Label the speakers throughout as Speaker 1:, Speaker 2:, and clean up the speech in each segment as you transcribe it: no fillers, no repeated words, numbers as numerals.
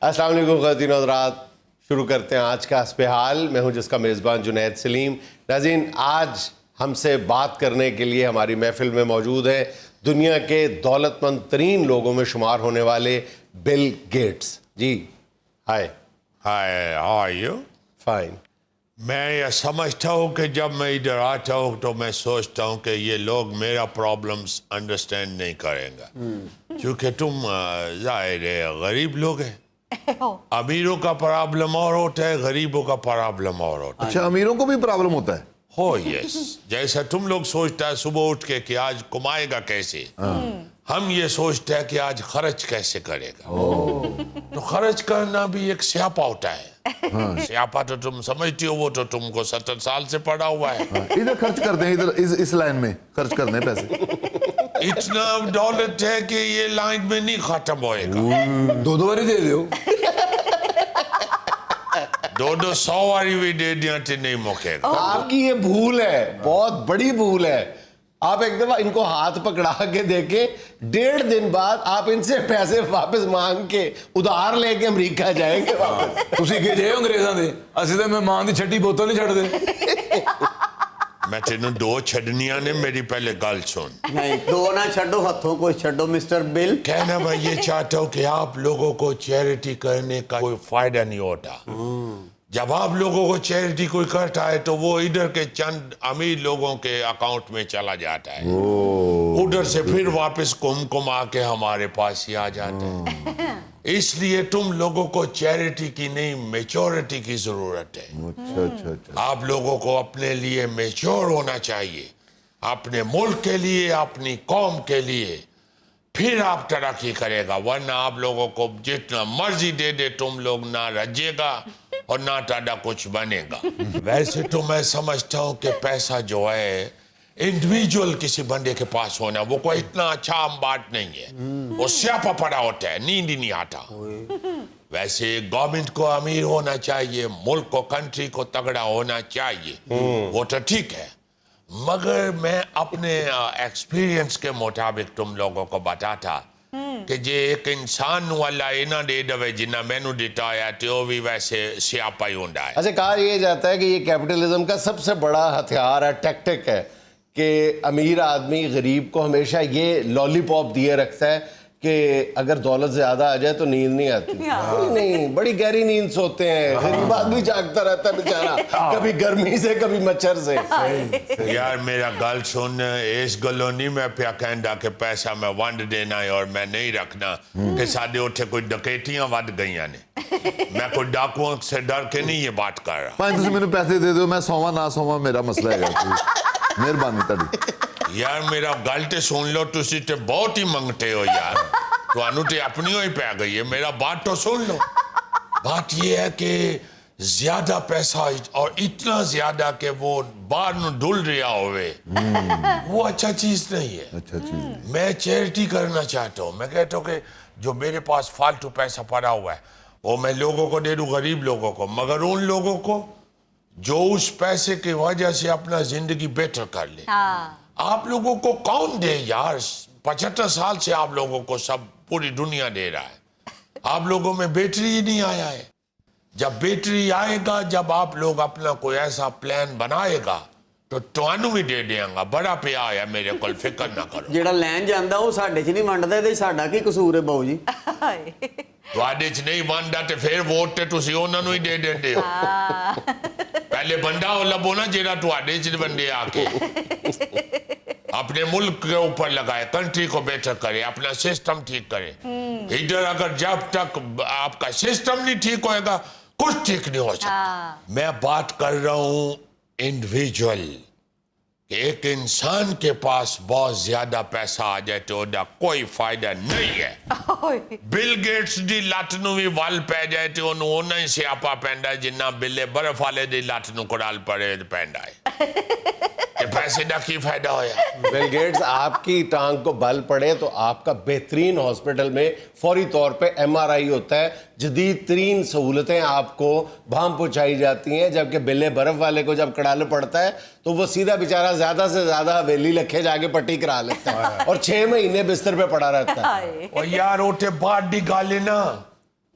Speaker 1: السلام علیکم خواتین و حضرات، شروع کرتے ہیں آج کا حسب حال۔ میں ہوں جس کا میزبان جنید سلیم۔ ناظرین، آج ہم سے بات کرنے کے لیے ہماری محفل میں موجود ہیں دنیا کے دولت مند ترین لوگوں میں شمار ہونے والے بل گیٹس۔ جی hi.
Speaker 2: Hi, how are you?
Speaker 1: Fine.
Speaker 2: میں یہ سمجھتا ہوں کہ جب میں ادھر آتا ہوں تو میں سوچتا ہوں کہ یہ لوگ میرا پرابلمس انڈرسٹینڈ نہیں کریں گا، کیونکہ تم ظاہر ہے غریب لوگ ہیں۔ امیروں کا پرابلم اور ہوتا ہے، غریبوں کا پرابلم اور ہوتا ہے۔
Speaker 3: اچھا، امیروں کو بھی پرابلم ہوتا ہے؟
Speaker 2: ہو یس، جیسا تم لوگ سوچتا ہے صبح اٹھ کے کہ آج کمائے گا کیسے، ہم یہ سوچتے ہیں کہ آج خرچ کیسے کرے گا۔ تو خرچ کرنا بھی ایک سیاپا ہوتا ہے۔ سیاپا تو تم سمجھتی ہو، وہ تو تم کو 70 سال سے پڑا ہوا ہے۔
Speaker 3: ادھر خرچ کرتے ہیں، ادھر اس لائن میں خرچ کرنے ہیں پیسے۔
Speaker 2: اتنا دولت ہے کہ یہ لائن میں نہیں ختم ہوئے گا۔
Speaker 4: دو باری دے دیو،
Speaker 2: دو 100 واری بھی دے دیا تو نہیں مکے گا۔
Speaker 1: آپ کی یہ بھول ہے، بہت بڑی بھول ہے۔ آپ ایک دفعہ ان کو ہاتھ پکڑا کے دیکھیں، 1.5 دن بعد آپ ان سے پیسے واپس مانگ کے ادھار لے کے امریکہ جائیں گے واپس۔
Speaker 4: تسی کہ جے انگریزاں دے، اسی تے مہمان دی چھٹی بوتل نہیں چھڑ دے۔
Speaker 2: میں تینوں 2 چھڑنیاں نے، میری پہلے گل سن۔
Speaker 5: نہیں، 2 نہ چھڑو، ہتھوں کو چھڑو مسٹر بل۔
Speaker 2: کہنا میں یہ چاہتا ہوں کہ آپ لوگوں کو چیریٹی کرنے کا کوئی فائدہ نہیں ہوتا۔ جب آپ لوگوں کو چیریٹی کوئی کرتا ہے تو وہ ادھر کے چند امیر لوگوں کے اکاؤنٹ میں چلا جاتا ہے، ادھر سے پھر واپس کم آ کے ہمارے پاس ہی آ جاتا ہے۔ اس لیے تم لوگوں کو چیریٹی کی نہیں، میچورٹی کی ضرورت ہے۔
Speaker 3: اچھا اچھا اچھا،
Speaker 2: آپ لوگوں کو اپنے لیے میچور ہونا چاہیے، اپنے ملک کے لیے، اپنی قوم کے لیے، پھر آپ ترقی کرے گا۔ ورنہ آپ لوگوں کو جتنا مرضی دے دے تم لوگ نہ رجے گا اور نہ ٹاڈا کچھ بنے گا۔ ویسے تو میں سمجھتا ہوں کہ پیسہ جو ہے انڈیویجول کسی بندے کے پاس ہونا وہ کوئی اتنا اچھا بات نہیں ہے، وہ سیاپا پڑا ہوتا ہے، نیند ہی نہیں آتا۔ ویسے گورنمنٹ کو امیر ہونا چاہیے، ملک کو، کنٹری کو تگڑا ہونا چاہیے، وہ تو ٹھیک ہے، مگر میں اپنے ایکسپیرینس کے مطابق تم لوگوں کو بتاتا کہ جے ایک انسان نو اللہ اینا دے دوے جنہ میں نو دیتا ہے تو بھی ویسے سیاپا ہی ہوندا ہے۔
Speaker 1: اچھا، کہا یہ جاتا ہے کہ یہ کیپٹلزم کا سب سے بڑا ہتھیار ہے، ٹیکٹک ہے، کہ امیر آدمی غریب کو ہمیشہ یہ لالی پاپ دیے رکھتا ہے کہ اگر دولت زیادہ آ جائے تو نیند نہیں آتی۔ نہیں، بڑی گہری نیند سوتے ہیں، غریب آدمی جاگتا رہتا ہے بیچارہ، کبھی گرمی سے کبھی مچھر سے۔
Speaker 2: یار میرا گل سن، اس گلو نہیں میں پیا کہندا کہ پیسہ میں ونڈ دینا ہے اور میں نہیں رکھنا کہ ساڈے اوتھے کوئی ڈکیتیاں ود گئیاں نے۔ میں کوئی ڈاکوؤں سے ڈر کے نہیں یہ بات کر رہا۔
Speaker 3: تسی مینوں پیسے دے دیو، میں سوواں نہ سوواں میرا مسئلہ ہے گا، مہربانی تہاڈی۔
Speaker 2: یار میرا گل تے سن لو، تسی تے بہت ہی منگتے ہو یار، تانوں تے اپنی ہی پی گئی ہے، میرا بات تو سن لو۔ بات یہ ہے کہ زیادہ پیسہ اور اتنا زیادہ کہ وہ باہر نو ڈل رہا ہوئے، وہ اچھا چیز نہیں ہے۔
Speaker 3: اچھا چیز،
Speaker 2: میں چیریٹی کرنا چاہتا ہوں، میں کہتا ہوں کہ جو میرے پاس فالتو پیسہ پڑا ہوا ہے وہ میں لوگوں کو دے دوں، غریب لوگوں کو، مگر ان لوگوں کو جو اس پیسے کی وجہ سے اپنا زندگی بہتر کر لے۔ آپ لوگوں کو کون دے یار؟ 75 سال سے آپ لوگوں کو سب پوری دنیا دے رہا ہے، آپ لوگوں میں بیٹری ہی نہیں آیا ہے۔ جب بیٹری آئے گا، جب آپ لوگ اپنا کوئی ایسا پلان بنائے گا تو تانوں بھی دے دیاں گا۔ بڑا پیا آیا میرے کول، فکر نہ کرو۔
Speaker 5: جیڑا لین جاندا وہ ساڈے چ نہیں ونڈدا تے ساڈا کی قصور ہے باؤ جی؟
Speaker 2: تواڈے چ نہیں ونڈدا تے پھر ووٹ تے تسی انہاں نوں ہی دے دیندے ہو۔ پہلے بندہ وہ لبو نا جیڑا تواڈے چ ونڈے آ کے اپنے ملک کے اوپر لگائے، کنٹری کو بہتر کرے، اپنا سسٹم ٹھیک کرے۔ ادھر اگر جب تک آپ کا سسٹم نہیں ٹھیک ہوئے گا کچھ ٹھیک نہیں ہو سکتا۔ میں بات کر رہا ہوں انڈیویجول، کہ ایک انسان کے پاس بہت زیادہ پیسہ آ جائے تو دا کوئی فائدہ نہیں ہے۔ بل گیٹس دی لت نو بھی ول پہ جائے تو انہوں اونا ہی سیاپا پیندا ہے جنہ بلے برف والے دی لت نو کڑال پڑے پیندا ہے۔ کہ پیسے دا کی فائدہ ہویا؟
Speaker 1: بل گیٹس آپ کی ٹانگ کو بل پڑے تو آپ کا بہترین ہاسپٹل میں فوری طور پہ MRI ہوتا ہے، جدید ترین سہولتیں آپ کو بھام پہنچائی جاتی ہیں، جبکہ بلے برف والے کو جب کڑال پڑتا ہے تو وہ سیدھا بیچارہ زیادہ سے زیادہ حویلی لکھے جا کے پٹی کرا لیتا ہے اور 6 مہینے بستر پہ پڑا رہتا ہے۔
Speaker 2: اور یار اوٹے بات دی گالے نا،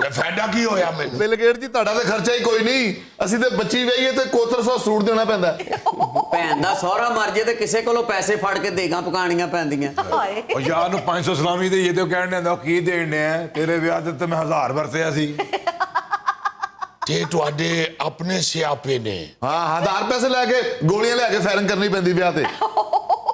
Speaker 2: ਤੇ ਫਾਇਦਾ ਕੀ ਹੋਇਆ ਮੈਨੂੰ
Speaker 3: ਬਿਲ ਗੇਟ ਜੀ ਤੁਹਾਡਾ ਤਾਂ ਖਰਚਾ ਹੀ ਕੋਈ ਨਹੀਂ ਅਸੀਂ ਤੇ ਬੱਚੀ ਵਈਏ ਤੇ ਕੋਤਰ ਸੌ ਸੂਟ ਦੇਣਾ ਪੈਂਦਾ
Speaker 5: ਭੈਣ ਦਾ ਸਹੁਰਾ ਮਰ ਜੇ ਤੇ ਕਿਸੇ ਕੋਲੋਂ ਪੈਸੇ ਫੜ ਕੇ ਦੇਗਾ ਪਕਾਣੀਆਂ ਪੈਂਦੀਆਂ
Speaker 6: ਹਾਏ
Speaker 4: ਉਹ ਯਾਰ ਨੂੰ 500 ਸਲਾਮੀ ਦੇ ਇਹ ਤੇ ਕਹਿਣ ਦਿੰਦਾ ਕੀ ਦੇਣ ਨੇ ਤੇਰੇ ਵਿਆਹ ਤੇ ਮੈਂ 1000 ਵਰਤਿਆ ਸੀ
Speaker 2: ਤੇ ਤੁਹਾਡੇ ਆਪਣੇ ਸਿਆਪੇ ਨੇ
Speaker 3: ਹਾਂ 1000 ਪੈਸੇ ਲੈ ਕੇ ਗੋਲੀਆਂ ਲੈ ਕੇ ਫਾਇਰਿੰਗ ਕਰਨੀ ਪੈਂਦੀ ਵਿਆਹ ਤੇ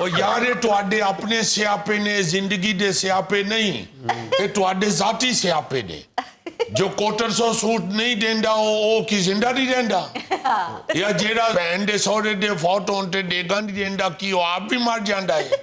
Speaker 2: ਉਹ ਯਾਰ ਇਹ ਤੁਹਾਡੇ ਆਪਣੇ ਸਿਆਪੇ ਨੇ ਜ਼ਿੰਦਗੀ ਦੇ ਸਿਆਪੇ ਨਹੀਂ ਇਹ ਤੁਹਾਡੇ ਜ਼ਾਤੀ ਸਿਆਪੇ ਨੇ ਜੋ ਕੋਟਰ ਸੌ ਸੂਟ ਨਹੀਂ ਦਿੰਦਾ ਉਹ ਕੀ ਜ਼ਿੰਦਾ ਨਹੀਂ ਰਹਿੰਦਾ ਜਾਂ ਜਿਹੜਾ ਭੈਣ ਦੇ ਸਹੁਰੇ ਦੇ ਫੌਤ ਹੋਣ ਤੇ ਦੇਗਾ ਨਹੀਂ ਦਿੰਦਾ ਕੀ ਉਹ ਆਪ ਵੀ ਮਰ ਜਾਂਦਾ ਹੈ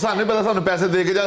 Speaker 3: ਸਾਨੂੰ ਪਤਾ ਸਾਨੂੰ ਪੈਸੇ ਦੇ ਕੇ ਜਾ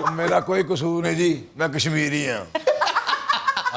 Speaker 4: ਉਹ ਮੇਰਾ ਕੋਈ ਕਸੂਰ ਨਹੀਂ ਜੀ ਮੈਂ ਕਸ਼ਮੀਰੀ ਆ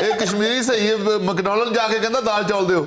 Speaker 3: ਇਹ ਕਸ਼ਮੀਰੀ ਸਹੀ ਹੈ ਮੈਕਡੋਨਲਡ ਜਾ ਕੇ ਕਹਿੰਦਾ ਦਾਲ ਚੌਲ ਦਿਓ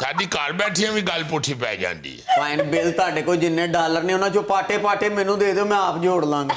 Speaker 2: ਸਾਡੀ ਘਰ ਬੈਠੀਆਂ ਵੀ ਗੱਲ ਪੁੱਠੀ ਪੈ ਜਾਂਦੀ ਹੈ
Speaker 5: ਫਾਈਨ ਬਿੱਲ ਤੁਹਾਡੇ ਕੋਲ ਜਿੰਨੇ ਡਾਲਰ ਨੇ ਉਹਨਾਂ ਚੋਂ ਪਾਟੇ ਮੈਨੂੰ ਦੇ ਦਿਓ ਮੈਂ ਆਪ ਜੋੜ ਲਾਂਗਾ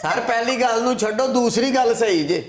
Speaker 5: ਸਰ ਪਹਿਲੀ ਗੱਲ ਨੂੰ ਛੱਡੋ ਦੂਸਰੀ ਗੱਲ ਸਹੀ ਜੇ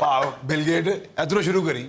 Speaker 4: ਭਾਵ ਬਿਲ ਗੇਟ ਇਧਰੋਂ ਸ਼ੁਰੂ ਕਰੀ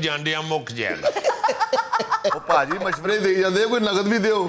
Speaker 2: ਜਾਂਦਿਆਂ ਮੁੱਕ ਜਾਏਗਾ
Speaker 3: ਉਹ ਭਾਜੀ ਮਸ਼ਵਰੇ ਦੇ ਜਾਂਦੇ ਆ, ਕੋਈ ਨਗਦ ਵੀ ਦਿਓ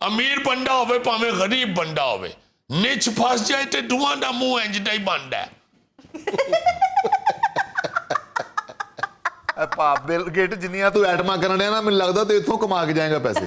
Speaker 2: ਅਮੀਰ ਬੰਦਾ ਹੋਵੇ ਭਾਵੇਂ ਗਰੀਬ ਬੰਦਾ ਹੋਵੇ ਨਿਚ ਫਸ ਜਾਏ ਤੇ ਦੋਵਾਂ ਦਾ ਮੂੰਹ ਇੰਜ ਦਾ ਹੀ ਬਣਦਾ
Speaker 3: ਭਾ ਬਿਲ ਗੇਟ ਜਿੰਨੀਆਂ ਤੂੰ ਐਟਮਾਂ ਕਰਨ ਡਿਆ ਨਾ ਮੈਨੂੰ ਲੱਗਦਾ ਤੇ ਇੱਥੋਂ ਕਮਾ ਕੇ ਜਾਏਗਾ ਪੈਸੇ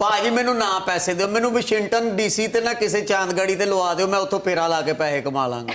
Speaker 5: ਭਾਜੀ ਮੈਨੂੰ ਨਾ ਪੈਸੇ ਦਿਓ ਮੈਨੂੰ ਵਾਸ਼ਿੰਗਟਨ ਡੀਸੀ ਤੇ ਨਾ ਕਿਸੇ ਚਾਂਦਗੜੀ ਤੇ ਲਵਾ ਦਿਓ ਮੈਂ ਉੱਥੋਂ ਫੇਰਾ ਲਾ ਕੇ ਪੈਸੇ ਕਮਾ ਲਾਂਗਾ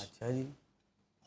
Speaker 5: ਅੱਛਾ ਜੀ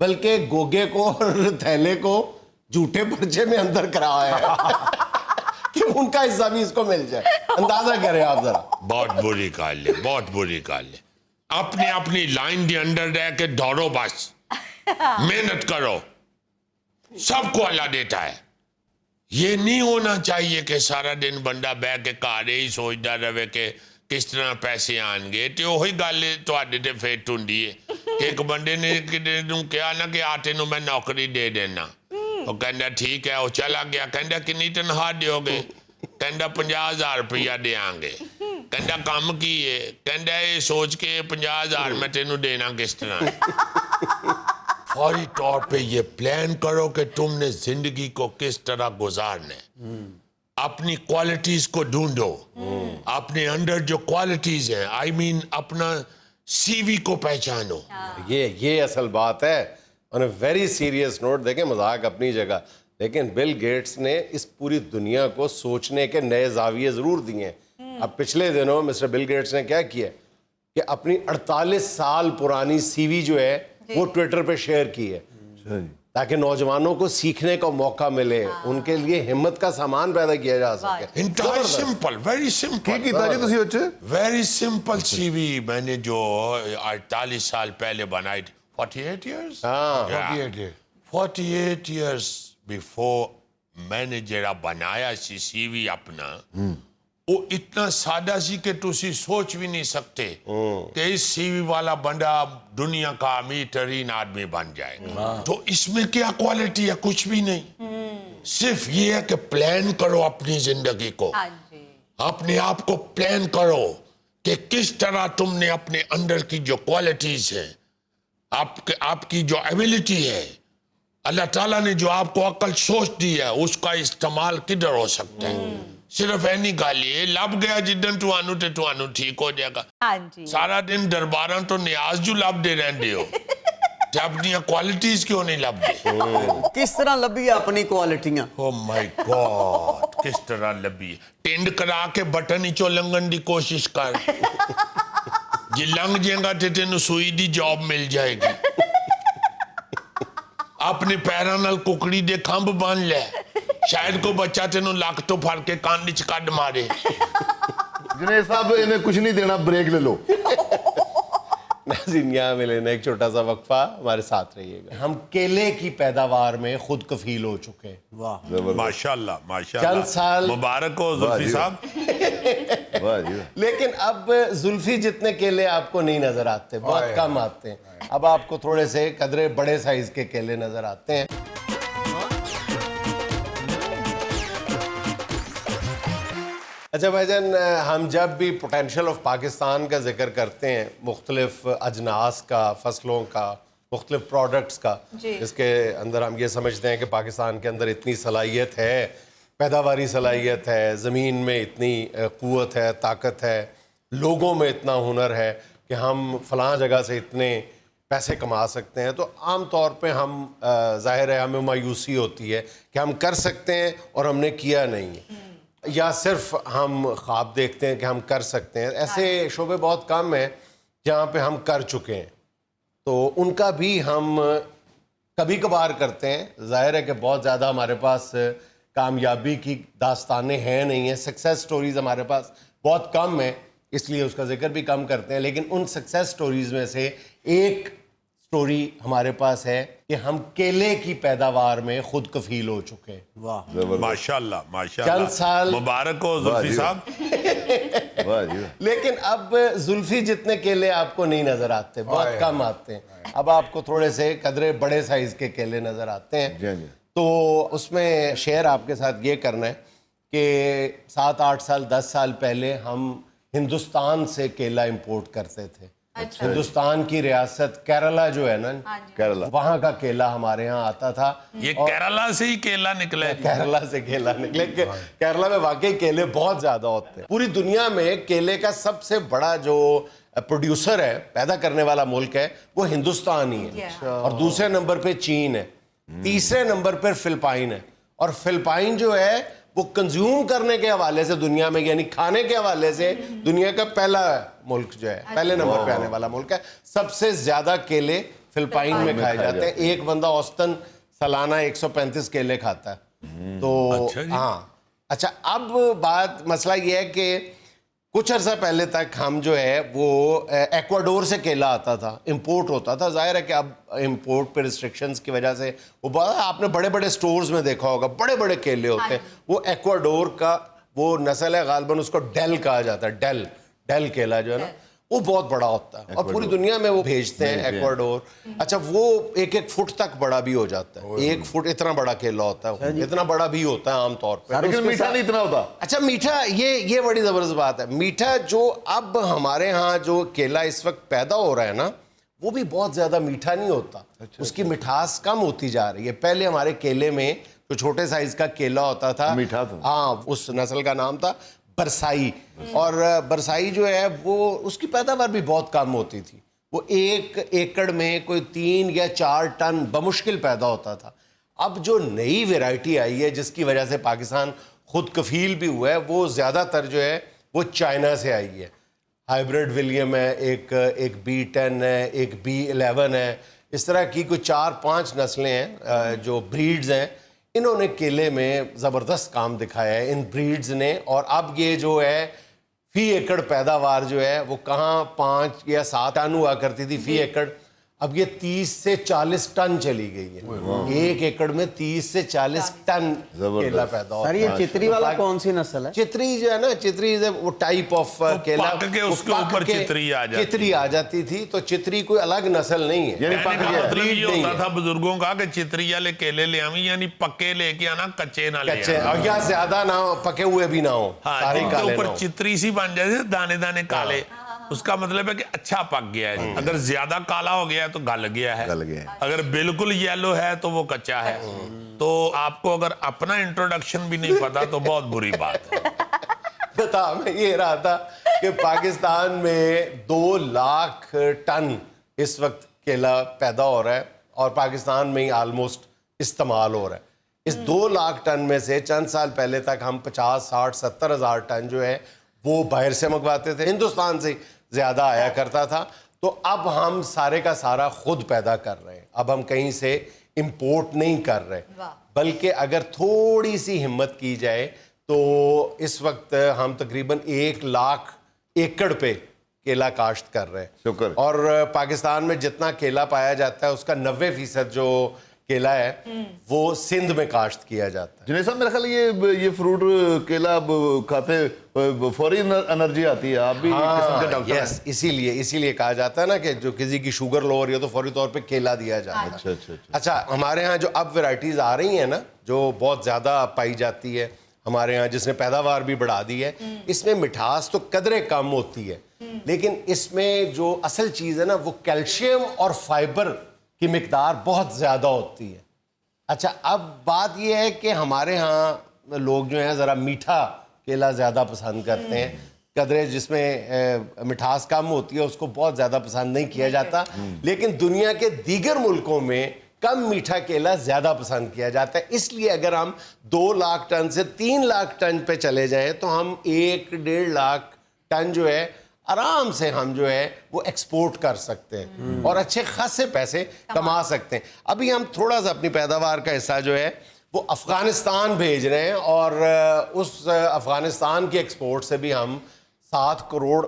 Speaker 1: بلکہ گوگے کو اور تھیلے کو جھوٹے پرچے میں اندر کرایا ہے کہ ان کا حصہ بھی اس کو مل جائے. اندازہ کریں آپ ذرا.
Speaker 2: بہت بری گل ہے, بہت بری گل ہے. اپنی لائن کے اندر رہ کے دوڑو, بس محنت کرو, سب کو اللہ دیتا ہے. یہ نہیں ہونا چاہیے کہ سارا دن بندہ بہ کے گھر ہی سوچتا رہے کہ کس طرح پیسے آن گے. تو وہی گل تے فٹ ہوں کہ ایک بندے نے کہا نا کہ آ تینوں میں نوکری دے دینا. وہ کہندا ٹھیک ہے, وہ چلا گیا. کہندا کنی تنخواہ دیو گے؟ کہندا 50,000 روپیہ دیاں گے. کہندا کام کی ہے؟ کہندا یہ سوچ کے 50,000 میں تینوں دینا کس طرح. فوری طور پہ یہ پلان کرو کہ تم نے زندگی کو کس طرح گزارنا ہے. اپنی کوالٹیز کو ڈھونڈو, اپنے اندر جو کوالٹیز ہیں, آئی مین اپنا سی وی کو پہچانو.
Speaker 1: یہ اصل بات ہے. on a very serious note, دیکھیں مذاق اپنی جگہ, لیکن بل گیٹس نے اس پوری دنیا کو سوچنے کے نئے زاویے ضرور دیے ہیں. اب پچھلے دنوں مسٹر بل گیٹس نے کیا کیا کہ اپنی 48 سال پرانی سی وی جو ہے وہ ٹویٹر پہ شیئر کی ہے تاکہ نوجوانوں کو سیکھنے کا موقع ملے, ان کے لیے ہمت کا سامان پیدا کیا جا سکے.
Speaker 2: انتہائی simple, very simple, very simple CV وی میں نے جو 48 سال پہلے بنائی تھی. 48 years? 48 years before میں نے جڑا بنایا سی وی اپنا, وہ اتنا سادہ سی کہ تسی سوچ بھی نہیں سکتے کہ اس سی وی والا بندہ دنیا کا امیر ترین آدمی بن جائے گا. تو اس میں کیا کوالٹی ہے؟ کچھ بھی نہیں. صرف یہ ہے کہ پلان کرو اپنی زندگی کو, اپنے آپ کو پلان کرو کہ کس طرح تم نے اپنے اندر کی جو کوالٹیز ہیں, آپ کی جو ایبیلٹی ہے, اللہ تعالیٰ نے جو آپ کو عقل سوچ دی ہے, اس کا استعمال کدھر ہو سکتا ہے. صرف اینی گل یہ لب گیا جدن تو ٹھیک ہو جائے گا. سارا دن درباراں تو نیاز جو لب دے رہندے ہو, تے اپنی کوالٹیز کیوں نہیں لب دے؟
Speaker 5: کس طرح لبھی اپنی کوالٹیاں؟
Speaker 2: او مائی گاڈ, کس طرح لبھی؟ ٹینڈ کرا کے بٹن ہی چو لنگن دی کوشش کر, جی لنگ جائے گا تے تینوں سوئی دی جاب مل جائے گی. اپنے پیراں نال ککڑی دے کھمب بن لے, شاید کو بچہ تینوں لک تو پھڑ کے کان وچ کڈ مارے.
Speaker 3: جنید صاحب انہیں کچھ نہیں دینا, بریک لے لو.
Speaker 1: ناظرین یہاں میں لینا ایک چھوٹا سا وقفہ, ہمارے ساتھ رہیے گا. ہم کیلے کی پیداوار میں خود کفیل ہو چکے ہیں.
Speaker 2: ماشاءاللہ
Speaker 1: چند
Speaker 2: ماشاءاللہ,
Speaker 1: سال
Speaker 2: مبارک ہو زلفی صاحب.
Speaker 1: لیکن اب زلفی جتنے کیلے آپ کو نہیں نظر آتے, بہت کم آتے ہیں. اب آپ کو تھوڑے سے قدرے بڑے سائز کے کیلے نظر آتے ہیں. اچھا بھائی جان, ہم جب بھی پوٹینشل آف پاکستان کا ذکر کرتے ہیں, مختلف اجناس کا, فصلوں کا, مختلف پروڈکٹس کا, جس کے اندر ہم یہ سمجھتے ہیں کہ پاکستان کے اندر اتنی صلاحیت ہے, پیداواری صلاحیت ہے, زمین میں اتنی قوت ہے, طاقت ہے, لوگوں میں اتنا ہنر ہے کہ ہم فلاں جگہ سے اتنے پیسے کما سکتے ہیں. تو عام طور پہ ہم ظاہر ہے ہمیں مایوسی ہوتی ہے کہ ہم کر سکتے ہیں اور ہم نے کیا نہیں, یا صرف ہم خواب دیکھتے ہیں کہ ہم کر سکتے ہیں. ایسے شعبے بہت کم ہیں جہاں پہ ہم کر چکے ہیں, تو ان کا بھی ہم کبھی کبھار کرتے ہیں. ظاہر ہے کہ بہت زیادہ ہمارے پاس کامیابی کی داستانیں ہیں نہیں ہیں, سکسیس سٹوریز ہمارے پاس بہت کم ہیں, اس لیے اس کا ذکر بھی کم کرتے ہیں. لیکن ان سکسیس سٹوریز میں سے ایک سٹوری ہمارے پاس ہے کہ ہم کیلے کی پیداوار میں خود کفیل ہو چکے ہیں.
Speaker 2: ماشاءاللہ ماشاءاللہ,
Speaker 1: چند سال
Speaker 2: مبارک ہو زلفی صاحب.
Speaker 1: لیکن اب زلفی جتنے کیلے آپ کو نہیں نظر آتے, بہت کم آتے ہیں. اب آپ کو تھوڑے سے قدرے بڑے سائز کے کیلے نظر آتے ہیں. تو اس میں شیئر آپ کے ساتھ یہ کرنا ہے کہ 7-8 سال 10 سال پہلے ہم ہندوستان سے کیلا امپورٹ کرتے تھے. ہندوستان کی ریاست کیرلا جو ہے نا, وہاں کا کیلا ہمارے ہاں آتا تھا.
Speaker 2: یہ کیرلا سے ہی کیلا نکلے,
Speaker 1: کیرلا سے کیلا نکلے. کیرلا میں واقعی کیلے بہت زیادہ ہوتے ہیں. پوری دنیا میں کیلے کا سب سے بڑا جو پروڈیوسر ہے, پیدا کرنے والا ملک ہے, وہ ہندوستان ہی ہے. اور دوسرے نمبر پہ چین ہے, تیسرے نمبر پر فلپائن ہے. اور فلپائن جو ہے وہ کنزیوم کرنے کے حوالے سے دنیا میں, یعنی کھانے کے حوالے سے دنیا کا پہلا ملک جو ہے, پہلے نمبر پہ آنے والا ملک ہے. سب سے زیادہ کیلے فلپائن میں کھائے جاتے ہیں. ایک بندہ اوسطاً سالانہ 135 کیلے کھاتا ہے. تو ہاں اچھا، اب بات مسئلہ یہ ہے کہ کچھ عرصہ پہلے تک ہم جو ہے وہ ایکواڈور سے کیلا آتا تھا، امپورٹ ہوتا تھا. ظاہر ہے کہ اب امپورٹ پہ ریسٹرکشنز کی وجہ سے وہ آپ نے بڑے بڑے سٹورز میں دیکھا ہوگا بڑے بڑے کیلے ہوتے ہیں. وہ ایکواڈور کا وہ نسل ہے، غالباً اس کو ڈیل کہا جاتا ہے. ڈیل کیلا جو ہے نا وہ بہت بڑا ہوتا ہے اور پوری دنیا میں وہ بھیجتے ہیں ایکواڈور. اچھا، وہ 1-1 فٹ تک بڑا بھی ہو جاتا ہے. 1 فٹ اتنا بڑا کیلا ہوتا ہے، اتنا بڑا بھی ہوتا ہے عام طور پہ.
Speaker 3: لیکن میٹھا نہیں اتنا ہوتا.
Speaker 1: اچھا میٹھا، یہ بڑی زبردست بات ہے. میٹھا جو اب ہمارے ہاں جو کیلا اس وقت پیدا ہو رہا ہے نا، وہ بھی بہت زیادہ میٹھا نہیں ہوتا. اس کی مٹھاس کم ہوتی جا رہی ہے. پہلے ہمارے کیلے میں جو چھوٹے سائز کا کیلا ہوتا تھا،
Speaker 3: میٹھا تھا.
Speaker 1: ہاں، اس نسل کا نام تھا برسائی. اور برسائی جو ہے وہ اس کی پیداوار بھی بہت کم ہوتی تھی. وہ 1 ایکڑ میں کوئی 3 یا 4 ٹن بمشکل پیدا ہوتا تھا. اب جو نئی ویرائٹی آئی ہے جس کی وجہ سے پاکستان خود کفیل بھی ہوا ہے، وہ زیادہ تر جو ہے وہ چائنا سے آئی ہے. ہائیبریڈ ولیم ہے، ایک B10 ہے، ایک B11 ہے. اس طرح کی کوئی 4-5 نسلیں ہیں جو بریڈز ہیں. انہوں نے کیلے میں زبردست کام دکھایا ہے ان بریڈز نے. اور اب یہ جو ہے فی ایکڑ پیداوار جو ہے وہ کہاں 5 یا 7 ٹن ہوا کرتی تھی فی ایکڑ، اب یہ 30 سے 40 ٹن چلی گئی ہے. 1 ایکڑ میں 30 سے 40 ٹن کیلا پیدا ہوتا ہے.
Speaker 5: سر یہ چتری والا کون سی نسل ہے؟
Speaker 1: چتری جو ہے نا، چتری وہ ٹائپ آف کیلا،
Speaker 2: پک کے اس کے اوپر
Speaker 1: چتری آ جاتی تھی. تو چتری کوئی الگ نسل نہیں ہے.
Speaker 3: یعنی
Speaker 2: مطلب یہ ہوتا تھا بزرگوں کا کہ چتری والے کیلے لے آویں، یعنی پکے لے کے آنا، کچے نہ لے
Speaker 1: کچے، اور یا زیادہ نہ پکے ہوئے بھی نہ ہوں، سارے
Speaker 2: جن کے
Speaker 1: کالے نہ
Speaker 2: اوپر
Speaker 1: ہوں.
Speaker 2: چتری سی بن جائے، دانے دانے کالے، اس کا مطلب ہے کہ اچھا پک گیا ہے. اگر زیادہ کالا ہو گیا ہے تو گل گیا ہے، اگر بالکل یلو ہے تو وہ کچا ہے. تو آپ کو اگر اپنا انٹروڈکشن بھی نہیں پتا تو بہت بری بات ہے.
Speaker 1: بتا، میں یہ رہا تھا کہ پاکستان میں 2 لاکھ ٹن اس وقت کیلا پیدا ہو رہا ہے اور پاکستان میں ہی آلموسٹ استعمال ہو رہا ہے. اس 2 لاکھ ٹن میں سے چند سال پہلے تک ہم 50, 60, 70 ہزار ٹن جو ہے وہ باہر سے منگواتے تھے. ہندوستان سے زیادہ آیا کرتا تھا. تو اب ہم سارے کا سارا خود پیدا کر رہے ہیں. اب ہم کہیں سے امپورٹ نہیں کر رہے، بلکہ اگر تھوڑی سی ہمت کی جائے تو اس وقت ہم تقریباً 1 لاکھ ایکڑ پہ کیلا کاشت کر رہے ہیں.
Speaker 3: شکر.
Speaker 1: اور پاکستان میں جتنا کیلا پایا جاتا ہے اس کا 90% جو کیلا ہے وہ سندھ میں کاشت کیا جاتا ہے.
Speaker 3: جنید صاحب میرا خیال یہ فروٹ کیلا کھاتے فوری انرجی آتی ہے. آپ بھی قسم کے ڈاکٹر ہیں.
Speaker 1: اسی لیے کہا جاتا ہے نا کہ جو کسی کی شوگر لو ہو رہی ہے تو فوری طور پہ کیلا دیا جاتا ہے. اچھا، ہمارے ہاں جو اب ویرائٹیز آ رہی ہیں نا جو بہت زیادہ پائی جاتی ہے ہمارے ہاں، جس نے پیداوار بھی بڑھا دی ہے، اس میں مٹھاس تو قدرے کم ہوتی ہے، لیکن اس میں جو اصل چیز ہے نا وہ کیلشیم اور فائبر کی مقدار بہت زیادہ ہوتی ہے. اچھا، اب بات یہ ہے کہ ہمارے ہاں لوگ جو ہیں ذرا میٹھا کیلا زیادہ پسند کرتے ہیں. قدرے جس میں مٹھاس کم ہوتی ہے اس کو بہت زیادہ پسند نہیں کیا جاتا، لیکن دنیا کے دیگر ملکوں میں کم میٹھا کیلا زیادہ پسند کیا جاتا ہے. اس لیے اگر ہم 2 لاکھ ٹن سے 3 لاکھ ٹن پہ چلے جائیں تو ہم 1-1.5 لاکھ ٹن جو ہے آرام سے ہم جو ہے وہ ایکسپورٹ کر سکتے ہیں اور اچھے خاصے پیسے کما سکتے ہیں. ابھی ہم تھوڑا سا اپنی پیداوار کا حصہ جو ہے وہ افغانستان بھیج رہے ہیں اور اس افغانستان کی ایکسپورٹ سے بھی ہم $7 کروڑ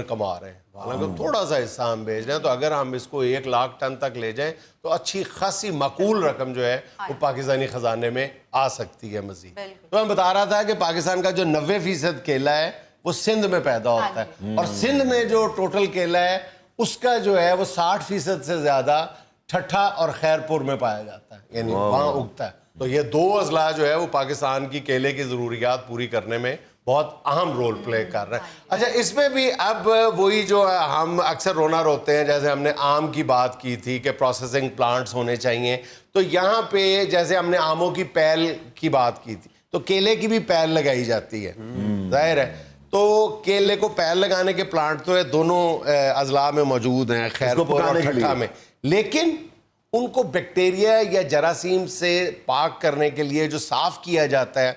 Speaker 1: کما رہے ہیں. حالانکہ تھوڑا سا حصہ ہم بھیج رہے ہیں، تو اگر ہم اس کو 1 لاکھ ٹن تک لے جائیں تو اچھی خاصی معقول رقم جو ہے وہ پاکستانی خزانے میں آ سکتی ہے مزید. تو میں بتا رہا تھا کہ پاکستان کا جو 90% کیلا ہے وہ سندھ میں پیدا ہوتا ہے، اور سندھ میں جو ٹوٹل کیلا ہے اس کا جو ہے وہ 60% سے زیادہ ٹھٹھا اور خیرپور میں پایا جاتا ہے، یعنی وہاں اگتا ہے. تو یہ 2 اضلاع جو ہے وہ پاکستان کی کیلے کی ضروریات پوری کرنے میں بہت اہم رول پلے کر رہے ہیں. اچھا، اس میں بھی اب وہی جو ہم اکثر رونا روتے ہیں، جیسے ہم نے آم کی بات کی تھی کہ پروسیسنگ پلانٹس ہونے چاہیے، تو یہاں پہ جیسے ہم نے آموں کی پیل کی بات کی تھی تو کیلے کی بھی پیل لگائی جاتی ہے. ظاہر ہے تو کیلے کو پیل لگانے کے پلانٹ تو دونوں اضلاع میں موجود ہیں، خیرپور اور ٹھٹھا میں، لیکن ان کو بیکٹیریا یا جراثیم سے پاک کرنے کے لیے جو صاف کیا جاتا ہے،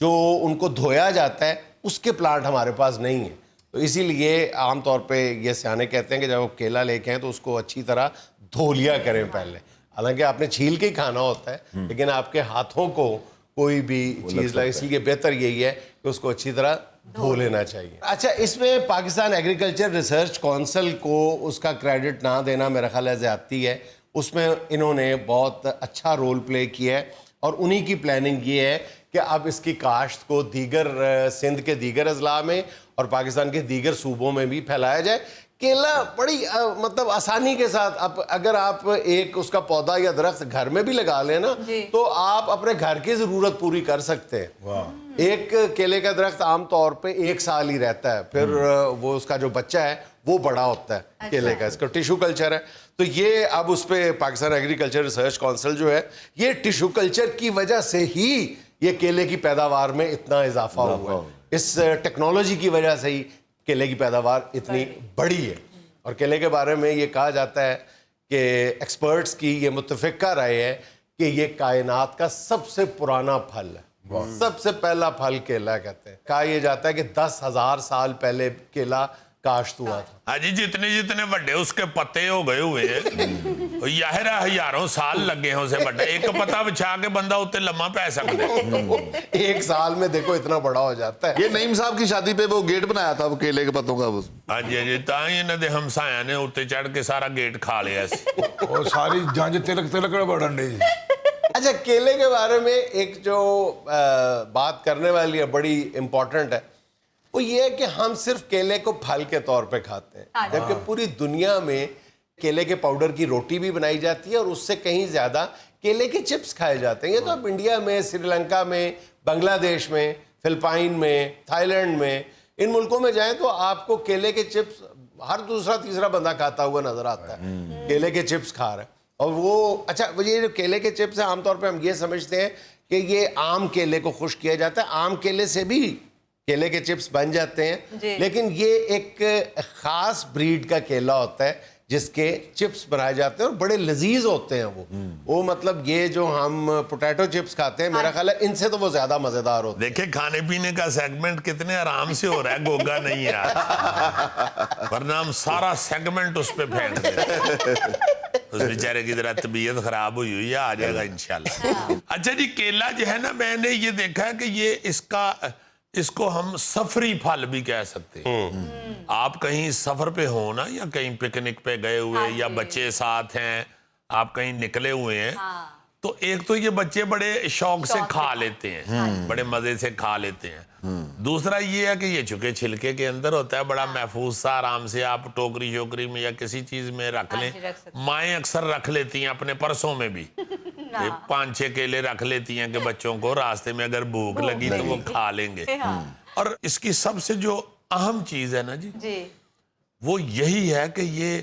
Speaker 1: جو ان کو دھویا جاتا ہے، اس کے پلانٹ ہمارے پاس نہیں ہیں. تو اسی لیے عام طور پہ یہ سیانے کہتے ہیں کہ جب وہ کیلا لے کے آئیں تو اس کو اچھی طرح دھو لیا کریں پہلے. حالانکہ آپ نے چھیل کے ہی کھانا ہوتا ہے, لیکن آپ کے ہاتھوں کو کوئی بھی چیز لگے, اس لیے بہتر یہی ہے کہ اس کو اچھی طرح دھو لینا چاہیے. اچھا, اس میں پاکستان ایگریکلچر ریسرچ کونسل کو اس کا کریڈٹ نہ دینا میرا خیال ہے زیادتی ہے. اس میں انہوں نے بہت اچھا رول پلے کیا ہے, اور انہی کی پلاننگ یہ ہے کہ اب اس کی کاشت کو دیگر سندھ کے دیگر اضلاع میں اور پاکستان کے دیگر صوبوں میں بھی پھیلایا جائے. کیلا بڑی مطلب آسانی کے ساتھ, اب اگر آپ ایک اس کا پودا یا درخت گھر میں بھی لگا لیں نا, تو آپ اپنے گھر کی ضرورت پوری کر سکتے ہیں. ایک کیلے کا درخت عام طور پہ 1 سال ہی رہتا ہے, پھر وہ اس کا جو بچہ ہے وہ بڑا ہوتا ہے کیلے کا. اس کا ٹیشو کلچر ہے. تو یہ اب اس پہ پاکستان ایگریکلچر ریسرچ کونسل جو ہے, یہ ٹیشو کلچر کی وجہ سے ہی یہ کیلے کی پیداوار میں اتنا اضافہ ہوا ہے. اس ٹیکنالوجی کی وجہ سے ہی کیلے کی پیداوار اتنی بڑی ہے. اور کیلے کے بارے میں یہ کہا جاتا ہے کہ ایکسپرٹس کی یہ متفقہ رائے ہے کہ یہ کائنات کا سب سے پرانا پھل ہے. سب سے پہلا پھل کیلا کہتے ہیں. کہا یہ جاتا ہے کہ 10,000 سال پہلے کیلا کاشت ہوا تھا.
Speaker 2: ہاں جی, جتنے جتنے بڑے اس کے پتے ہو گئے ہوئے ہیں, یاہرا ہزاروں سال لگے ہیں اسے بڑے. ایک پتا بچھا کے بندہ اتنے لمحہ پہ سکتے ہیں.
Speaker 1: 1 سال میں دیکھو اتنا بڑا ہو جاتا ہے.
Speaker 3: یہ نعیم صاحب کی شادی پہ وہ گیٹ بنایا تھا وہ کیلے کے پتوں کا.
Speaker 2: ہاں جی, ہاں جی, تاں انہوں نے ہمسایہ نے اتنے چڑھ کے سارا گیٹ کھا لیا.
Speaker 4: اور ساری جانج تلک تلک بڑھن ڈی.
Speaker 1: اچھا, کیلے کے بارے میں ایک جو بات کرنے والی ہے بڑی امپورٹنٹ ہے, وہ یہ ہے کہ ہم صرف کیلے کو پھل کے طور پہ کھاتے ہیں, جبکہ پوری دنیا میں کیلے کے پاؤڈر کی روٹی بھی بنائی جاتی ہے, اور اس سے کہیں زیادہ کیلے کے چپس کھائے جاتے ہیں. یہ تو اب انڈیا میں, سری لنکا میں, بنگلہ دیش میں, فلپائن میں, تھائی لینڈ میں, ان ملکوں میں جائیں تو آپ کو کیلے کے چپس ہر دوسرا تیسرا بندہ کھاتا ہوا نظر آتا ہے, کیلے کے چپس کھا رہا ہے. اور وہ اچھا, یہ جو کیلے کے چپس ہیں عام طور پہ ہم یہ سمجھتے ہیں کہ یہ عام کیلے کو خشک کیا جاتا ہے. عام کیلے سے بھی کیلے کے چپس بن جاتے ہیں, لیکن یہ ایک خاص بریڈ کا کیلا ہوتا ہے جس کے چپس بنائے جاتے ہیں, اور بڑے لذیذ ہوتے ہیں وہ مطلب یہ جو ہم پوٹیٹو چپس کھاتے ہیں, میرا خیال ہے ان سے تو وہ زیادہ مزیدار ہوتے ہیں.
Speaker 2: دیکھیں کھانے پینے کا سیگمنٹ کتنے آرام سے ہو رہا ہے, گوگا نہیں ہے, ورنہ ہم سارا سیگمنٹ اس پہ پھینک دیں. اس بیچارے کی ذرا طبیعت خراب ہوئی ہے, آ جائے گا انشاءاللہ. اچھا جی, کیلا جو ہے نا, میں نے یہ دیکھا ہے کہ یہ اس کو ہم سفری پھل بھی کہہ سکتے ہیں. آپ کہیں سفر پہ ہو نا, یا کہیں پکنک پہ گئے ہوئے, یا بچے ساتھ ہیں, آپ کہیں نکلے ہوئے ہیں, تو ایک تو یہ بچے بڑے شوق سے کھا لیتے ہیں, بڑے مزے سے کھا لیتے ہیں. دوسرا یہ ہے کہ یہ چکے چھلکے کے اندر ہوتا ہے, بڑا محفوظ سا, آرام سے آپ ٹوکری شوکری میں یا کسی چیز میں رکھ لیں. مائیں اکثر رکھ لیتی ہیں اپنے پرسوں میں بھی, 5-6 کیلے رکھ لیتی ہیں کہ بچوں کو راستے میں اگر بھوک لگی تو وہ کھا لیں گے. اور اس کی سب سے جو اہم چیز ہے نا جی, وہ یہی ہے کہ یہ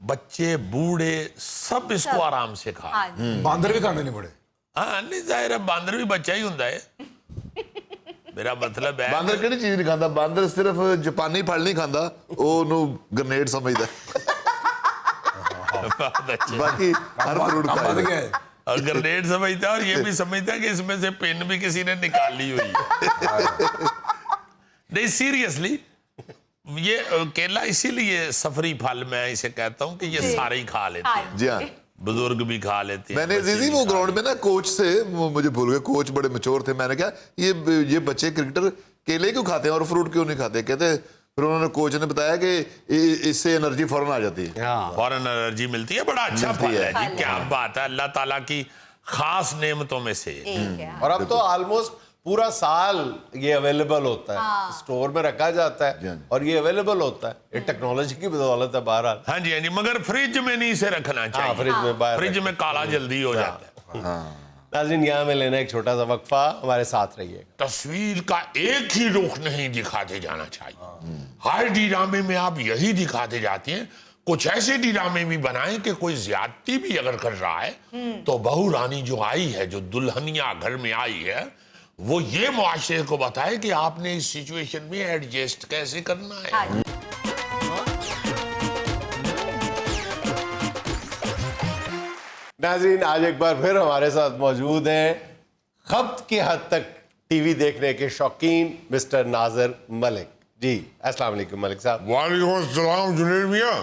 Speaker 2: بچے بوڑھے سب اس کو آرام سے کھا.
Speaker 4: باندر بھی کھانے نہیں پڑے.
Speaker 2: ہاں نہیں, ظاہر ہے باندر بھی بچہ ہی ہوتا ہے. میرا مطلب ہے
Speaker 3: باندر کیڑی چیز نہیں کھاندا, باندر صرف جاپانی پھل نہیں کھاندا, وہ گرنیڈ سمجھدا. باقی ہر فروٹ کھا
Speaker 4: گیا ہے.
Speaker 2: اور گرنیڈ سمجھتا ہے, اور یہ بھی سمجھتا ہے کہ اس میں سے پن بھی کسی نے نکال لی ہوئی ہے. نہیں سیریسلی, یہ کیلا اسی لیے سفری پھل میں اسے کہتا ہوں کہ یہ سارے ہی کھا لیتے ہیں.
Speaker 3: جی ہاں,
Speaker 2: بزرگ بھی کھا لیتے ہیں.
Speaker 3: میں نے عزیزی وہ گراؤنڈ میں نا کوچ سے, مجھے بھول گئے, کوچ بڑے میچور تھے, میں نے کہا یہ بچے کرکٹر کیلے کیوں کھاتے ہیں اور فروٹ کیوں نہیں کھاتے؟ کہتے پھر انہوں نے کوچ نے بتایا کہ اس سے انرجی فوراً آ جاتی ہے,
Speaker 2: فوراً انرجی ملتی ہے. بڑا اچھا پھل ہے جی, کیا بات ہے, اللہ تعالیٰ کی خاص نعمتوں میں سے.
Speaker 1: اور اب تو آلموسٹ پورا سال یہ اویلیبل ہوتا ہے, سٹور میں رکھا جاتا ہے اور یہ اویلیبل ہوتا ہے. یہ ٹیکنالوجی کی بدولت ہے بہرحال.
Speaker 2: ہاں جی, ہاں جی, مگر فریج میں نہیں اسے رکھنا چاہیے.
Speaker 1: فریج میں باہر,
Speaker 2: فریج میں کالا جلدی ہو جاتا ہے.
Speaker 1: ناظرین یہاں میں لینا ایک چھوٹا سا وقفہ, ہمارے ساتھ رہیے.
Speaker 2: تصویر کا ایک ہی رخ نہیں دکھاتے جانا چاہیے. ہر ڈرامے میں آپ یہی دکھاتے جاتے ہیں. کچھ ایسے ڈرامے بھی بنائیں کہ کوئی زیادتی بھی اگر کر رہا ہے تو بہو رانی جو آئی ہے, جو دلہنیا گھر میں آئی ہے, وہ یہ معاشرے کو بتائے کہ آپ نے اس سچویشن میں ایڈجسٹ کیسے کرنا ہے.
Speaker 1: ناظرین آج ایک بار پھر ہمارے ساتھ موجود ہیں خبط کی حد تک ٹی وی دیکھنے کے شوقین مسٹر ناظر ملک. جی السلام علیکم ملک صاحب.
Speaker 2: وعلیکم السلام جنید میاں.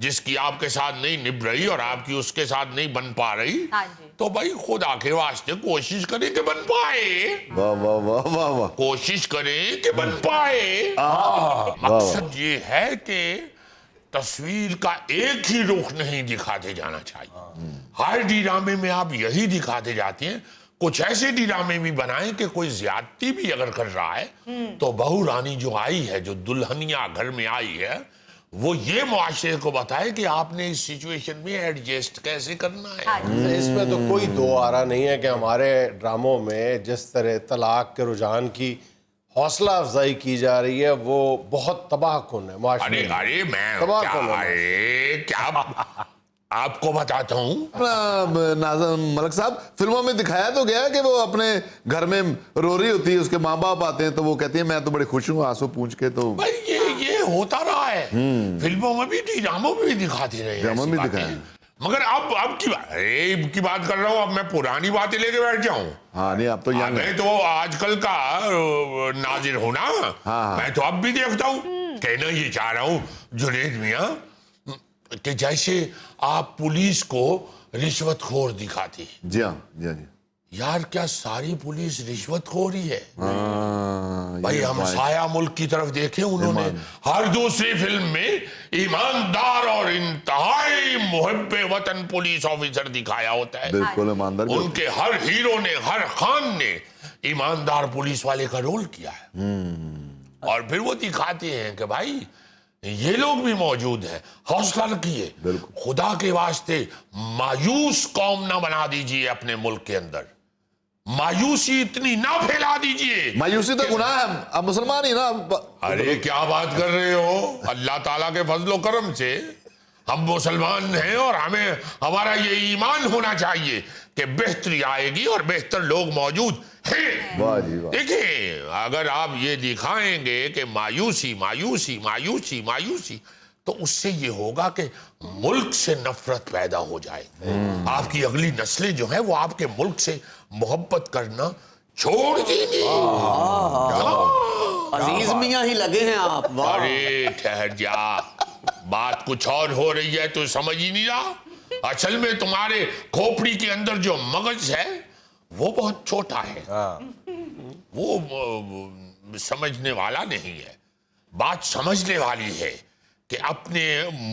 Speaker 2: جس کی آپ کے ساتھ نہیں نبھ رہی اور آپ کی اس کے ساتھ نہیں بن پا رہی, تو بھائی خدا کے واسطے کوشش کریں کہ بن پائے,
Speaker 3: واہ واہ واہ واہ واہ.
Speaker 2: کوشش کریں کہ بن پائے. مقصد یہ ہے کہ تصویر کا ایک ہی رخ نہیں دکھاتے جانا چاہیے. ہر ڈرامے میں آپ یہی دکھاتے جاتے ہیں. کچھ ایسے ڈرامے بھی بنائیں کہ کوئی زیادتی بھی اگر کر رہا ہے تو بہو رانی جو آئی ہے, جو دلہنیا گھر میں آئی ہے, وہ یہ معاشرے کو بتائے کہ آپ نے اس سچویشن میں ایڈجسٹ کیسے کرنا ہے.
Speaker 1: اس میں تو کوئی دو آرا نہیں ہے کہ ہمارے ڈراموں میں جس طرح طلاق کے رجحان کی حوصلہ افزائی کی جا رہی ہے وہ بہت تباہ کن ہے معاشرے میں.
Speaker 2: ارے میں
Speaker 1: تباہ
Speaker 2: کیا,
Speaker 1: کن ہے.
Speaker 2: ارے کیا آپ کو بتاتا ہوں,
Speaker 3: اپنا ناظم ملک صاحب, فلموں میں دکھایا تو گیا کہ وہ اپنے گھر میں رو رہی ہوتی ہے, اس کے ماں باپ آتے ہیں تو وہ کہتی ہیں میں تو بڑی خوش ہوں, آنسو پونچھ کے. تو
Speaker 2: بھائی یہ ہوتا رہا ہے, فلموں میں بھی ڈراموں میں بھی دکھاتے رہے ہیں,
Speaker 3: ڈراموں
Speaker 2: ایسی
Speaker 3: میں
Speaker 2: باتیں.
Speaker 3: دکھائے.
Speaker 2: مگر اب کی بات کر رہا ہوں, اب میں پرانی باتیں لے کے بیٹھ جاؤں.
Speaker 3: ہاں نہیں, آپ تو ینگ
Speaker 2: میں تو آج کل کا ناظر ہوں نا, میں تو اب بھی دیکھتا ہوں. کہنا یہ چاہ رہا ہوں جنید میاں کہ جیسے آپ پولیس کو رشوت خور دکھاتے ہیں.
Speaker 3: جی ہاں, جی ہاں, جی.
Speaker 2: یار کیا ساری پولیس رشوت خور ہی ہے؟ بھائی
Speaker 3: یہ
Speaker 2: ہم سایہ ملک کی طرف دیکھیں, انہوں نے ہر دوسری فلم میں ایماندار اور انتہائی محب وطن پولیس آفیسر دکھایا ہوتا ہے.
Speaker 3: بالکل ایماندار.
Speaker 2: ان کے ہر ہیرو نے, ہر خان نے ایماندار پولیس والے کا رول کیا ہے, اور پھر وہ دکھاتے ہیں کہ بھائی یہ لوگ بھی موجود ہیں, حوصلہ رکھیے. خدا کے واسطے مایوس قوم نہ بنا دیجئے اپنے ملک کے اندر, مایوسی اتنی نہ پھیلا دیجئے.
Speaker 3: مایوسی تو گناہ ہے, اب مسلمان ہی نا.
Speaker 2: ارے کیا بات کر رہے ہو, اللہ تعالیٰ کے فضل و کرم سے ہم مسلمان ہیں اور ہمارا یہ ایمان ہونا چاہیے کہ بہتری آئے گی اور بہتر لوگ موجود ہیں.
Speaker 3: واہ جی واہ.
Speaker 2: دیکھیں اگر آپ یہ دکھائیں گے کہ مایوسی مایوسی مایوسی مایوسی, تو اس سے یہ ہوگا کہ ملک سے نفرت پیدا ہو جائے. آپ کی اگلی نسلیں جو ہیں وہ آپ کے ملک سے محبت کرنا چھوڑ دیں گی.
Speaker 5: عزیز میاں ہی لگے ہیں آپ.
Speaker 2: ارے ٹھہر جا, بات کچھ اور ہو رہی ہے تو سمجھ ہی نہیں رہا. اصل میں تمہارے کھوپڑی کے اندر جو مغز ہے وہ بہت چھوٹا ہے, وہ سمجھنے والا نہیں ہے. بات سمجھنے والی ہے کہ اپنے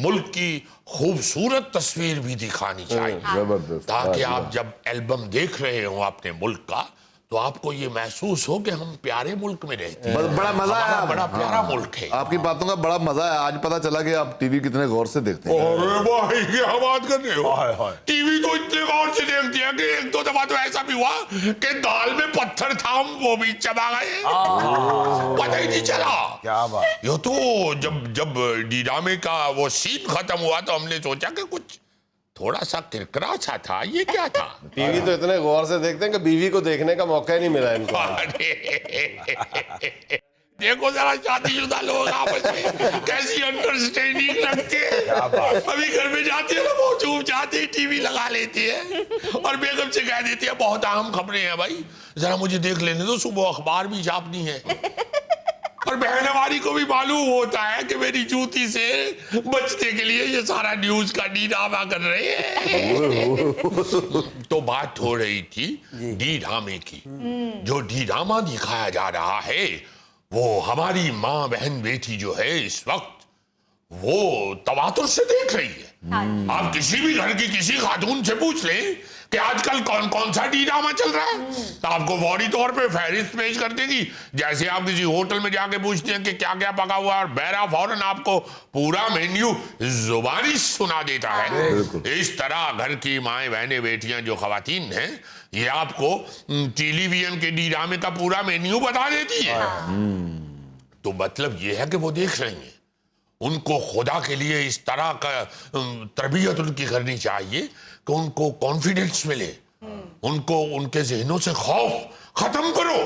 Speaker 2: ملک کی خوبصورت تصویر بھی دکھانی چاہیے, تاکہ آپ جب البم دیکھ رہے ہوں اپنے ملک کا تو آپ کو یہ محسوس ہو کہ ہم پیارے ملک میں رہتے ہیں,
Speaker 3: بڑا مزہ ہے,
Speaker 2: بڑا پیارا ملک ہے.
Speaker 3: آپ کی باتوں کا بڑا مزہ ہے. آج پتا چلا کہ آپ ٹی وی کتنے غور سے دیکھتے ہیں.
Speaker 2: ارے بھائی کیا بات کر رہے ہو, ٹی وی تو اتنے غور سے دیکھتے ہیں کہ ایک دو دفعہ تو ایسا بھی ہوا کہ دال میں پتھر تھا, ہم وہ بھی چبا گئے, پتہ ہی نہیں چلا.
Speaker 4: کیا بات.
Speaker 2: یہ تو جب ڈرامے کا وہ سین ختم ہوا تو ہم نے سوچا کہ کچھ تھوڑا سا کرکرا سا تھا, یہ کیا تھا.
Speaker 1: ٹی وی تو اتنے غور سے دیکھتے ہیں کہ بیوی کو دیکھنے کا موقع ہی نہیں ملا ان کو.
Speaker 2: دیکھو ذرا شادی شدہ لوگ آپس میں کیسی انڈرسٹینڈنگ رکھتے ہیں. ابھی گھر میں جاتے ہیں نا, وہ چوپ جاتے ٹی وی لگا لیتے ہیں اور بیگم سے کہہ دیتے ہیں بہت اہم خبریں ہیں بھائی, ذرا مجھے دیکھ لینے دو, صبح اخبار بھی چھاپنی ہے. اور بہن ہماری کو بھی معلوم ہوتا ہے کہ میری جوتی سے بچنے کے لیے یہ سارا نیوز کا ڈرامہ کر رہے ہیں. تو بات ہو رہی تھی ڈرامے کی. جو ڈرامہ دکھایا جا رہا ہے وہ ہماری ماں بہن بیٹی جو ہے اس وقت وہ تواتر سے دیکھ رہی ہے. آپ کسی بھی گھر کی کسی خاتون سے پوچھ لیں کہ آج کل کون کون سا ڈرامہ چل رہا ہے, تو آپ کو فوری طور پہ فہرست پیش کر دے گی. جیسے آپ کسی ہوٹل میں جا کے پوچھتے ہیں کہ کیا کیا پکا ہوا ہے, اور بہرا فوراً آپ کو پورا مینیو زبانی سنا دیتا ہے. اس طرح گھر کی مائیں بہنیں بیٹیاں جو خواتین ہیں یہ آپ کو ٹیلی ویژن کے ڈرامے کا پورا مینیو بتا دیتی ہے. تو مطلب یہ ہے کہ وہ دیکھ رہی ہیں. ان کو خدا کے لیے اس طرح کا تربیت ان کی کرنی چاہیے کہ ان کو کانفیڈنس ملے, ان کو ان کے ذہنوں سے خوف ختم کرو.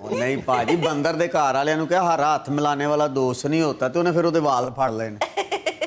Speaker 5: ਉਹ ਨਹੀਂ ਭਾਜੀ, ਬੰਦਰ ਦੇ ਘਰ ਵਾਲਿਆਂ ਨੂੰ ਕਿਹਾ ਹਰ ਹੱਥ ਮਿਲਾਣੇ ਵਾਲਾ ਦੋਸਤ ਨਹੀਂ ਹੁੰਦਾ, ਤੇ ਉਹਨੇ ਫਿਰ ਉਹਦੇ ਵਾਲ ਫੜ ਲਏ ਨੇ।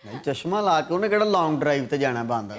Speaker 5: ਨਹੀਂ ਚਸ਼ਮਾ ਲਾ ਕੇ ਉਹਨੇ ਕਿਹੜਾ ਲੌਂਗ ਡਰਾਈਵ ਤੇ ਜਾਣਾ ਬਾਂਦਰ।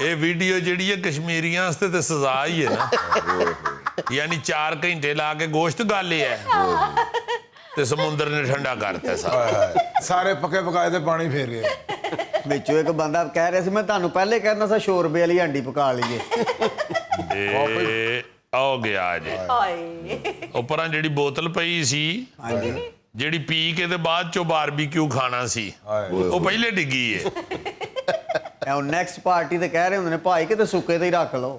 Speaker 2: ਇਹ ਵੀਡੀਓ ਜਿਹੜੀ ਹੈ ਕਸ਼ਮੀਰੀਆਂ ਵਾਸਤੇ ਤੇ ਸਜ਼ਾ ਹੀ ਹੈ ਨਾ ਯਾਨੀ 4 ਘੰਟੇ ਲਾ ਕੇ ਗੋਸ਼ਤ ਗਾਲੇ ਹੈ ਤੇ ਸਮੁੰਦਰ ਨੇ ਠੰਡਾ ਕਰਤਾ ਸਾਰਾ
Speaker 4: ਸਾਰੇ ਪੱਕੇ ਪਕਾਏ ਤੇ ਪਾਣੀ ਫੇਰ ਗਏ
Speaker 5: ਵਿੱਚੋਂ ਇੱਕ ਬੰਦਾ ਕਹਿ ਰਿਹਾ ਸੀ ਮੈਂ ਤੁਹਾਨੂੰ ਪਹਿਲੇ ਕਹਿਣਾ ਸੀ ਸ਼ੋਰਬੇ ਵਾਲੀ ਹਾਂਡੀ ਪਕਾ ਲਈਏ
Speaker 2: ਇਹ ਆ ਗਿਆ ਜੀ
Speaker 6: ਹਾਏ
Speaker 2: ਉੱਪਰਾਂ ਜਿਹੜੀ ਬੋਤਲ ਪਈ ਸੀ ਜਿਹੜੀ ਪੀ ਕੇ ਤੇ ਬਾਅਦ ਚੋਂ ਬਾਰਬੀਕਿਊ ਖਾਣਾ ਸੀ ਉਹ ਪਹਿਲੇ ਡਿੱਗੀ ਏ
Speaker 5: ਐ ਉਹ ਨੈਕਸਟ ਪਾਰਟੀ ਤੇ ਕਹਿ ਰਹੇ ਹੁੰਦੇ ਨੇ ਭਾਈ ਕਿਤੇ ਸੁੱਕੇ ਤੇ ਹੀ ਰੱਖ ਲਓ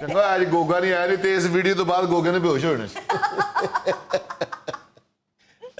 Speaker 3: ਚੰਗਾ ਅੱਜ ਗੋਗਾ ਨਹੀਂ ਆਇਆ, ਨਹੀਂ ਤੇ ਇਸ ਵੀਡੀਓ ਤੋਂ ਬਾਅਦ ਗੋਗੇ ਨੇ ਬੇਹੋਸ਼ ਹੋਣੇ ਸੀ।